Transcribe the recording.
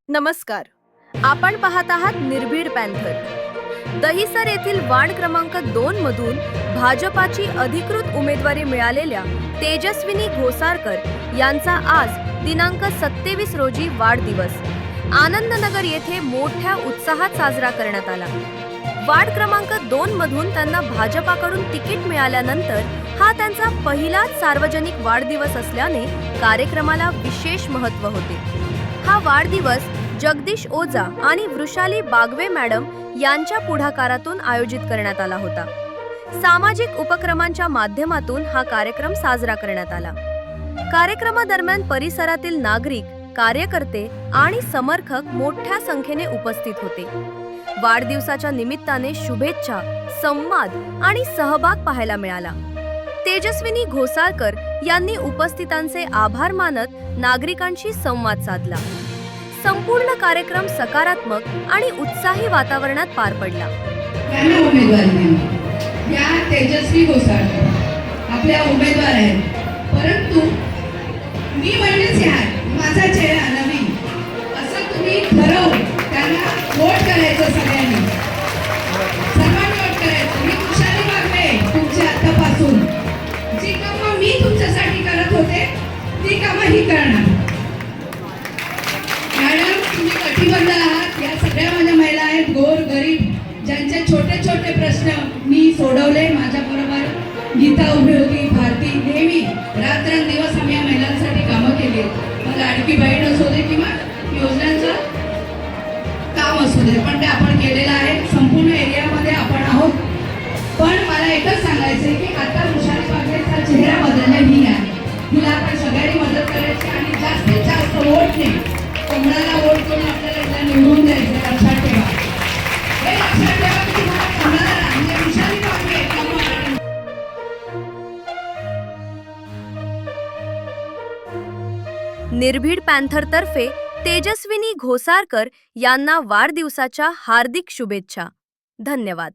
नमस्कार. आपण पाहत आहात निर्भीड पॅन्थर. दहिसर येथील वार्ड क्रमांक 2 मधून भाजपाची अधिकृत उमेदवारी मिळालेल्या तेजस्विनी घोसाळकर यांचा आज दिनांक 27 रोजी वाढदिवस आनंदनगर येथे मोठ्या उत्साहात साजरा करण्यात आला. वार्ड क्रमांक 2 मधून त्यांना भाजपाकडून तिकीट मिळाल्यानंतर हा त्यांचा पहिलाच सार्वजनिक वाढदिवस असल्याने कार्यक्रमाला विशेष महत्त्व होते. हा वाढदिवस जगदीश ओझा आणि वृषाली बागवे मॅडम यांच्या पुढाकारातून आयोजित करण्यात आला होता. सामाजिक उपक्रमांच्या माध्यमातून हा कार्यक्रम साजरा करण्यात आला. कार्यक्रमादरम्यान परिसरातील नागरिक, कार्यकर्ते आणि समर्थक मोठ्या संख्येने उपस्थित होते. वाढदिवसाच्या निमित्ताने शुभेच्छा, संवाद आणि सहभाग पाहायला मिळाला. तेजस्विनी घोसाळकर यांनी उपस्थितांचे आभार मानत नागरिकांशी संवाद साधला. संपूर्ण कार्यक्रम सकारात्मक आणि उत्साही वातावरणात पार पडला. या तेजस्वी घोसाळकर आपल्या उमेदवार आहेत, परंतु मी म्हणतेच माझा चेहरा नवीन असं तुम्ही ठरवून त्यांना वोट करायचं. सर्वांनी वोट करायचं. मी वृषाली बागवे तुमच्या आतापासून जी कामं मी तुमच्यासाठी करत होते ती कामं ही करणार. मॅडम, तुम्ही कटिबद्ध आहात. या सगळ्या माझ्या महिला आहेत, गोर गरीब, ज्यांचे छोटे छोटे प्रश्न मी सोडवले. माझ्याबरोबर गीता उभी होती, भारती, नेहमी रात्रंदिवस आम्ही या महिलांसाठी कामं केली. मग लाडकी बहीण असू दे किंवा योजनांचं काम असू दे, पण ते आपण केलेलं आहे. संपूर्ण एरियामध्ये आपण आहोत. पण मला एकच सांगायचं आहे की आता वृषाली बागवेचा चेहरा बदलला ही आहे. तिला आपण सगळ्यांनी मदत करायची आणि जास्तीत जास्त वोटने कोणाला वोट करून आपल्याला एकदा निवडून द्यायचं. लक्षात ठेवा, हे लक्षात ठेवा की तुम्हाला कोणाला म्हणजे वृषाली बागवे निर्भीड पॅन्थर तर्फे तेजस्विनी घोसाळकर यांना वाढदिवसाच्या हार्दिक शुभेच्छा. धन्यवाद.